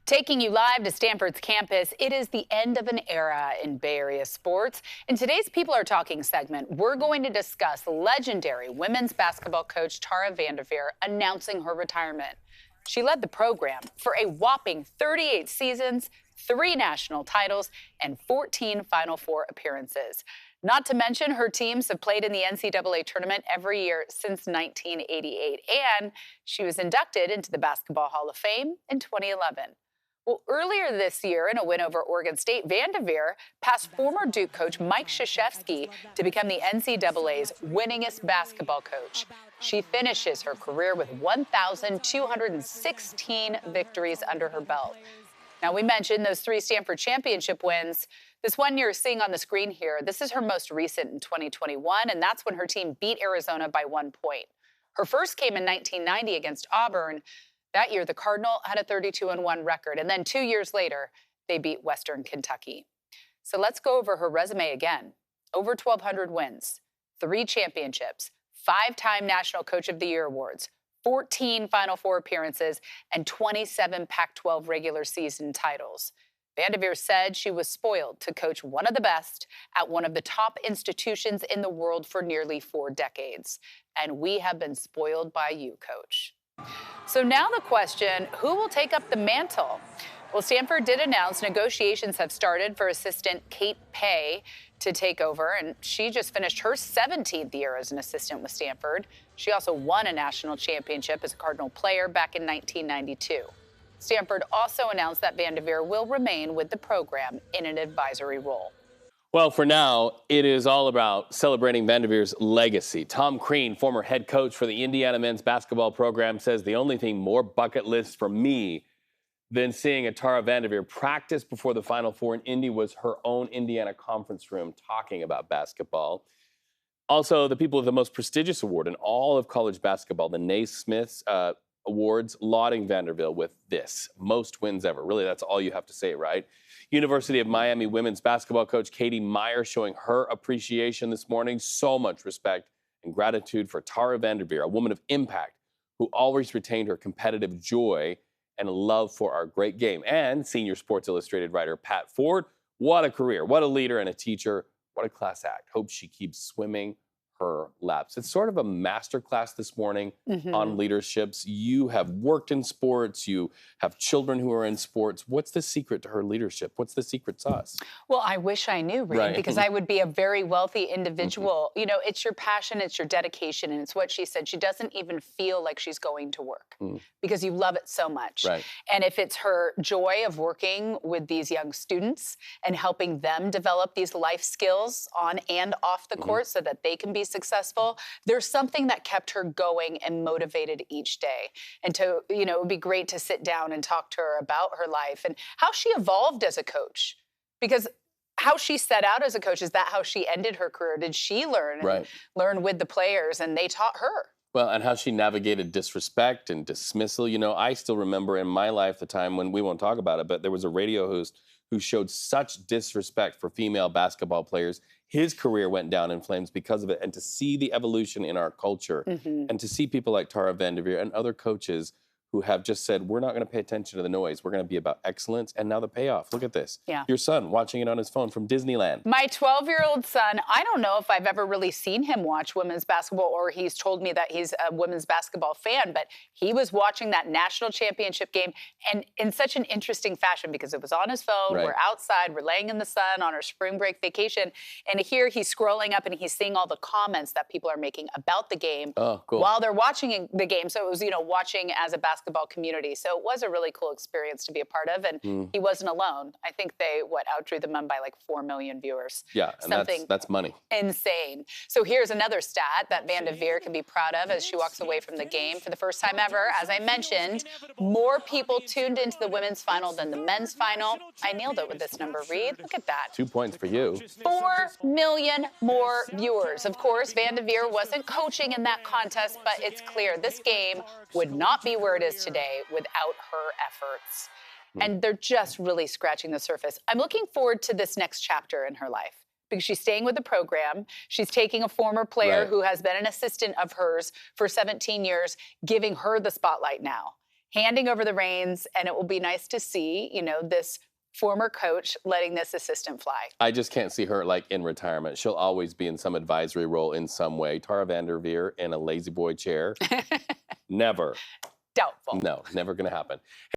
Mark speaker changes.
Speaker 1: Taking you live to Stanford's campus, it is the end of an era in Bay Area sports. In today's People Are Talking segment, we're going to discuss legendary women's basketball coach Tara VanDerveer announcing her retirement. She led the program for a whopping 38 seasons, 3 national titles, and 14 Final Four appearances. Not to mention, her teams have played in the NCAA tournament every year since 1988, and she was inducted into the Basketball Hall of Fame in 2011. Well, earlier this year, in a win over Oregon State, VanDerveer passed former Duke coach Mike Krzyzewski to become the NCAA's winningest basketball coach. She finishes her career with 1,216 victories under her belt. Now, we mentioned those 3 Stanford championship wins. This one you're seeing on the screen here, this is her most recent in 2021, and that's when her team beat Arizona by 1 point. Her first came in 1990 against Auburn. That year, the Cardinal had a 32-1 record, and then 2 years later, they beat Western Kentucky. So let's go over her resume again. Over 1,200 wins, 3 championships, 5-time National Coach of the Year awards, 14 Final Four appearances, and 27 Pac-12 regular season titles. VanDerveer said she was spoiled to coach one of the best at one of the top institutions in the world for nearly 4 decades. And we have been spoiled by you, Coach. So now the question, who will take up the mantle? Well, Stanford did announce negotiations have started for assistant Kate Pay to take over, and she just finished her 17th year as an assistant with Stanford. She also won a national championship as a Cardinal player back in 1992. Stanford also announced that VanDerveer will remain with the program in an advisory role.
Speaker 2: Well, for now, it is all about celebrating VanDerveer's legacy. Tom Crean, former head coach for the Indiana men's basketball program, says the only thing more bucket list for me than seeing a Tara VanDerveer practice before the Final Four in Indy was her own Indiana conference room talking about basketball. Also, the people with the most prestigious award in all of college basketball, the Naismith Awards, lauding VanDerveer with this: most wins ever. Really, that's all you have to say, right? University of Miami women's basketball coach Katie Meyer showing her appreciation this morning. So much respect and gratitude for Tara VanDerveer, a woman of impact who always retained her competitive joy and love for our great game. And senior Sports Illustrated writer Pat Ford, what a career, what a leader and a teacher, what a class act. Hope she keeps swimming her laps. It's sort of a masterclass this morning on leaderships. You have worked in sports. You have children who are in sports. What's the secret to her leadership? What's the secret sauce?
Speaker 1: Well, I wish I knew, Reed,
Speaker 2: Right.
Speaker 1: because I would be a very wealthy individual. You know, it's your passion, it's your dedication, and it's what she said. She doesn't even feel like she's going to work because you love it so much.
Speaker 2: Right.
Speaker 1: And if it's her joy of working with these young students and helping them develop these life skills on and off the court so that they can be successful, there's something that kept her going and motivated each day. And to, you know, it would be great to sit down and talk to her about her life and how she evolved as a coach. Because how she set out as a coach, is that how she ended her career? Did she learn and learn with the players and they taught her?
Speaker 2: Well, and how she navigated disrespect and dismissal. You know, I still remember in my life the time when, we won't talk about it, but there was a radio host who showed such disrespect for female basketball players. His career went down in flames because of it. And to see the evolution in our culture and to see people like Tara VanDerveer and other coaches who have just said, we're not going to pay attention to the noise. We're going to be about excellence. And now the payoff. Look at this.
Speaker 1: Yeah.
Speaker 2: Your son watching it on his phone from Disneyland.
Speaker 1: My 12-year-old son, I don't know if I've ever really seen him watch women's basketball, or he's told me that he's a women's basketball fan, but he was watching that national championship game, and in such an interesting fashion because it was on his phone.
Speaker 2: Right.
Speaker 1: We're outside, we're laying in the sun on our spring break vacation, and here he's scrolling up and he's seeing all the comments that people are making about the game while they're watching the game. So it was, you know, watching as a basketball community. So it was a really cool experience to be a part of, and he wasn't alone. I think they, outdrew them by like 4 million viewers.
Speaker 2: Yeah, and that's money.
Speaker 1: Insane. So here's another stat that VanDerveer can be proud of as she walks away from the game. For the first time ever, as I mentioned, more people tuned into the women's final than the men's final. I nailed it with this number, Reed. Look at that.
Speaker 2: 2 points for you.
Speaker 1: 4 million more viewers. Of course, VanDerveer wasn't coaching in that contest, but it's clear this game would not be where it is today without her efforts. And they're just really scratching the surface. I'm looking forward to this next chapter in her life because she's staying with the program. She's taking a former player who has been an assistant of hers for 17 years, giving her the spotlight now. handing over the reins, and it will be nice to see, this former coach letting this assistant fly.
Speaker 2: I just can't see her like in retirement. She'll always be in some advisory role in some way. Tara VanDerveer in a lazy boy chair. Never.
Speaker 1: Doubtful.
Speaker 2: No, never going to happen.